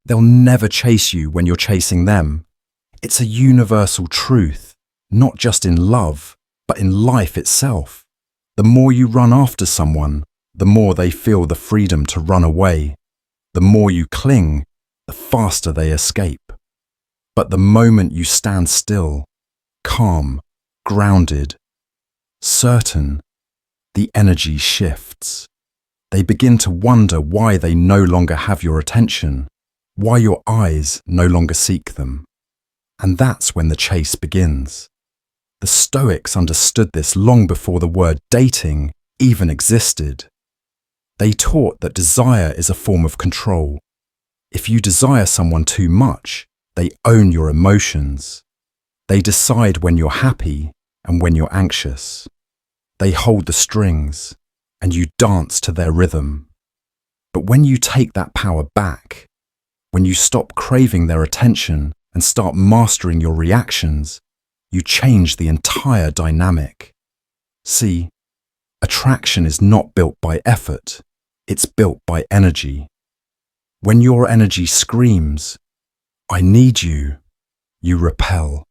They'll never chase you when you're chasing them. It's a universal truth, not just in love, but in life itself. The more you run after someone, the more they feel the freedom to run away. The more you cling, the faster they escape. But the moment you stand still, calm, grounded, certain, the energy shifts. They begin to wonder why they no longer have your attention, why your eyes no longer seek them. And that's when the chase begins. The Stoics understood this long before the word dating even existed. They taught that desire is a form of control. If you desire someone too much, they own your emotions. They decide when you're happy and when you're anxious. They hold the strings, and you dance to their rhythm. But when you take that power back, when you stop craving their attention and start mastering your reactions, you change the entire dynamic. See, attraction is not built by effort, it's built by energy. When your energy screams, "I need you," you repel.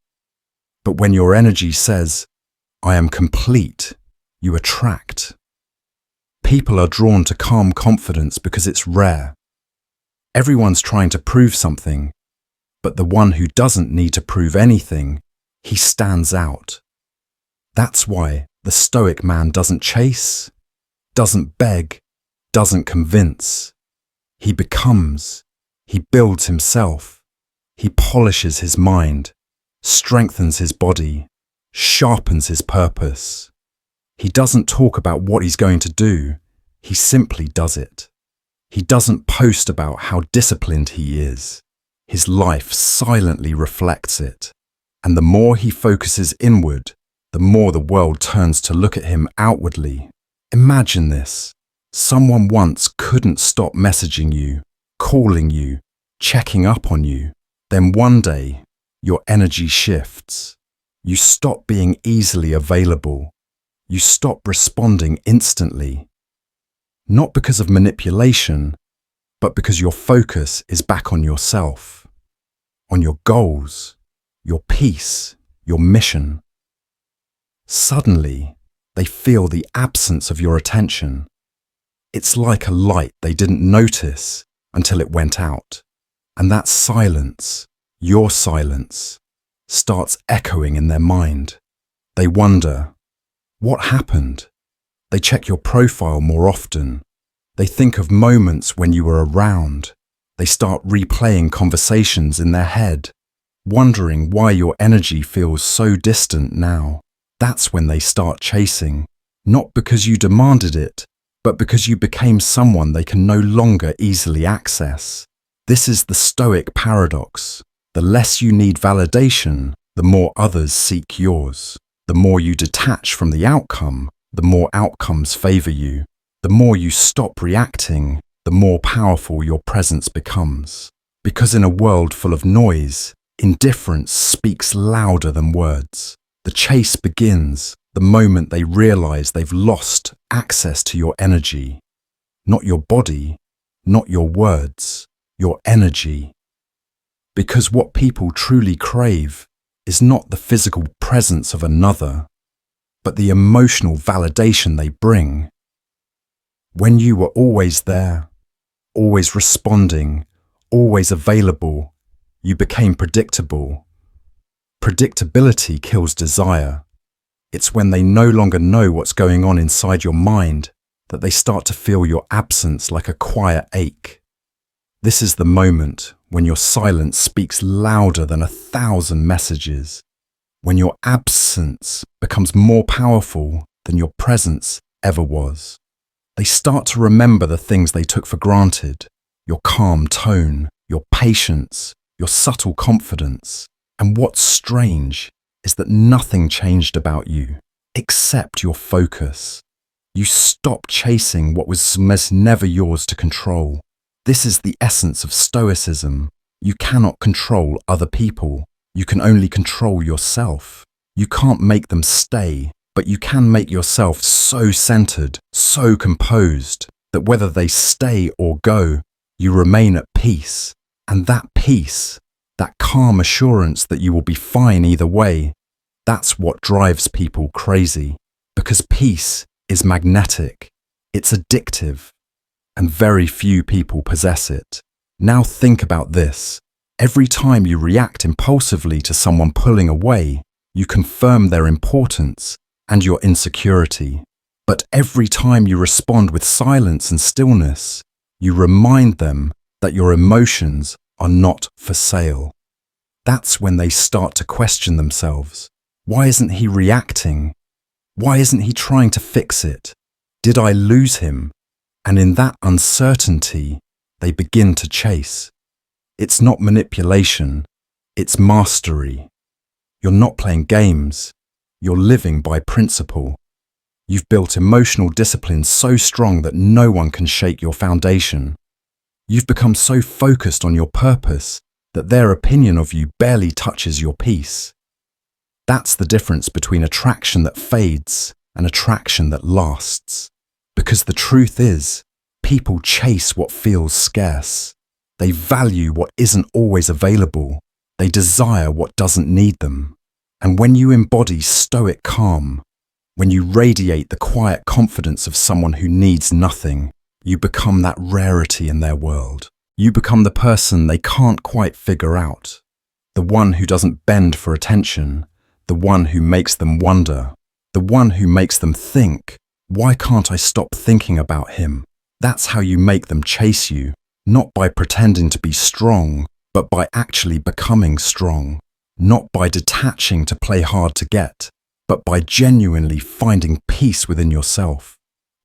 But when your energy says, "I am complete," you attract. People are drawn to calm confidence because it's rare. Everyone's trying to prove something, but the one who doesn't need to prove anything, he stands out. That's why the Stoic man doesn't chase, doesn't beg, doesn't convince. He becomes, he builds himself, he polishes his mind, strengthens his body, sharpens his purpose. He doesn't talk about what he's going to do, he simply does it. He doesn't post about how disciplined he is. His life silently reflects it. And the more he focuses inward, the more the world turns to look at him outwardly. Imagine this. Someone once couldn't stop messaging you, calling you, checking up on you. Then one day, your energy shifts. You stop being easily available. You stop responding instantly. Not because of manipulation, but because your focus is back on yourself, on your goals, your peace, your mission. Suddenly, they feel the absence of your attention. It's like a light they didn't notice until it went out. And that silence, your silence, starts echoing in their mind. They wonder, what happened? They check your profile more often. They think of moments when you were around. They start replaying conversations in their head, wondering why your energy feels so distant now. That's when they start chasing, not because you demanded it, but because you became someone they can no longer easily access. This is the Stoic paradox. The less you need validation, the more others seek yours. The more you detach from the outcome, the more outcomes favor you. The more you stop reacting, the more powerful your presence becomes. Because in a world full of noise, indifference speaks louder than words. The chase begins the moment they realize they've lost access to your energy. Not your body, not your words, your energy. Because what people truly crave is not the physical presence of another, but the emotional validation they bring. When you were always there, always responding, always available, you became predictable. Predictability kills desire. It's when they no longer know what's going on inside your mind that they start to feel your absence like a quiet ache. This is the moment when your silence speaks louder than 1,000 messages, when your absence becomes more powerful than your presence ever was. They start to remember the things they took for granted, your calm tone, your patience, your subtle confidence. And what's strange is that nothing changed about you, except your focus. You stopped chasing what was never yours to control. This is the essence of Stoicism. You cannot control other people. You can only control yourself. You can't make them stay, but you can make yourself so centered, so composed, that whether they stay or go, you remain at peace. And that peace, that calm assurance that you will be fine either way, that's what drives people crazy. Because peace is magnetic, it's addictive, and very few people possess it. Now think about this. Every time you react impulsively to someone pulling away, you confirm their importance and your insecurity. But every time you respond with silence and stillness, you remind them that your emotions are not for sale. That's when they start to question themselves. Why isn't he reacting? Why isn't he trying to fix it? Did I lose him? And in that uncertainty, they begin to chase. It's not manipulation, it's mastery. You're not playing games, you're living by principle. You've built emotional discipline so strong that no one can shake your foundation. You've become so focused on your purpose that their opinion of you barely touches your peace. That's the difference between attraction that fades and attraction that lasts. Because the truth is, people chase what feels scarce. They value what isn't always available. They desire what doesn't need them. And when you embody stoic calm, when you radiate the quiet confidence of someone who needs nothing, you become that rarity in their world. You become the person they can't quite figure out. The one who doesn't bend for attention. The one who makes them wonder. The one who makes them think, why can't I stop thinking about him? That's how you make them chase you, not by pretending to be strong, but by actually becoming strong. Not by detaching to play hard to get, but by genuinely finding peace within yourself.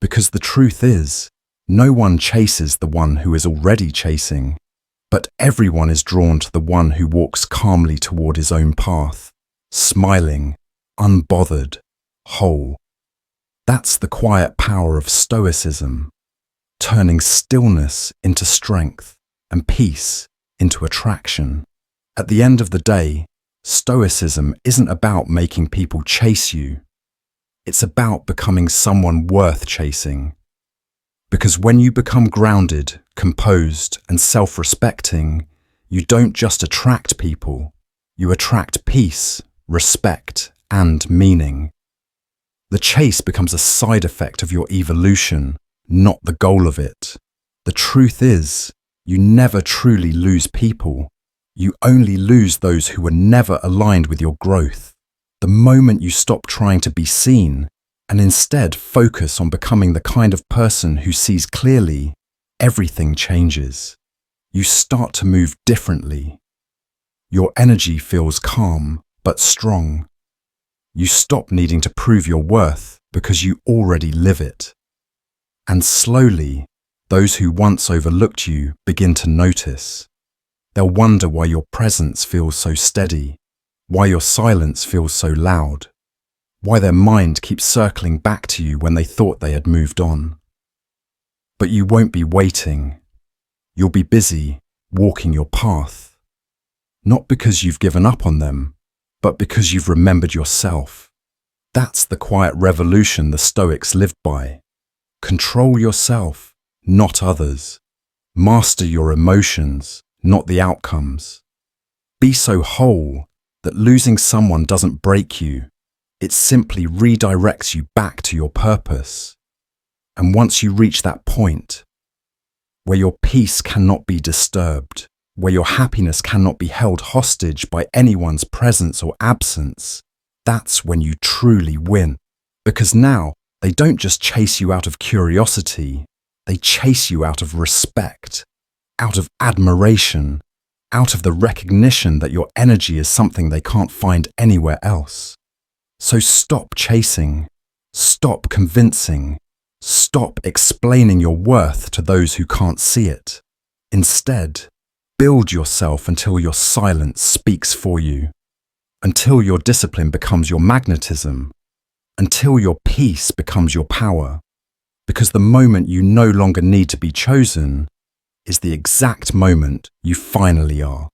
Because the truth is, no one chases the one who is already chasing, but everyone is drawn to the one who walks calmly toward his own path, smiling, unbothered, whole. That's the quiet power of Stoicism, turning stillness into strength and peace into attraction. At the end of the day, Stoicism isn't about making people chase you. It's about becoming someone worth chasing. Because when you become grounded, composed, and self-respecting, you don't just attract people, you attract peace, respect, and meaning. The chase becomes a side effect of your evolution, not the goal of it. The truth is, you never truly lose people. You only lose those who were never aligned with your growth. The moment you stop trying to be seen, and instead focus on becoming the kind of person who sees clearly, everything changes. You start to move differently. Your energy feels calm, but strong. You stop needing to prove your worth because you already live it. And slowly, those who once overlooked you begin to notice. They'll wonder why your presence feels so steady, why your silence feels so loud, why their mind keeps circling back to you when they thought they had moved on. But you won't be waiting. You'll be busy walking your path. Not because you've given up on them, but because you've remembered yourself. That's the quiet revolution the Stoics lived by. Control yourself, not others. Master your emotions, not the outcomes. Be so whole that losing someone doesn't break you. It simply redirects you back to your purpose. And once you reach that point, where your peace cannot be disturbed, where your happiness cannot be held hostage by anyone's presence or absence, that's when you truly win. Because now, they don't just chase you out of curiosity, they chase you out of respect, out of admiration, out of the recognition that your energy is something they can't find anywhere else. So stop chasing, stop convincing, stop explaining your worth to those who can't see it. Instead, build yourself until your silence speaks for you, until your discipline becomes your magnetism, until your peace becomes your power. Because the moment you no longer need to be chosen is the exact moment you finally are.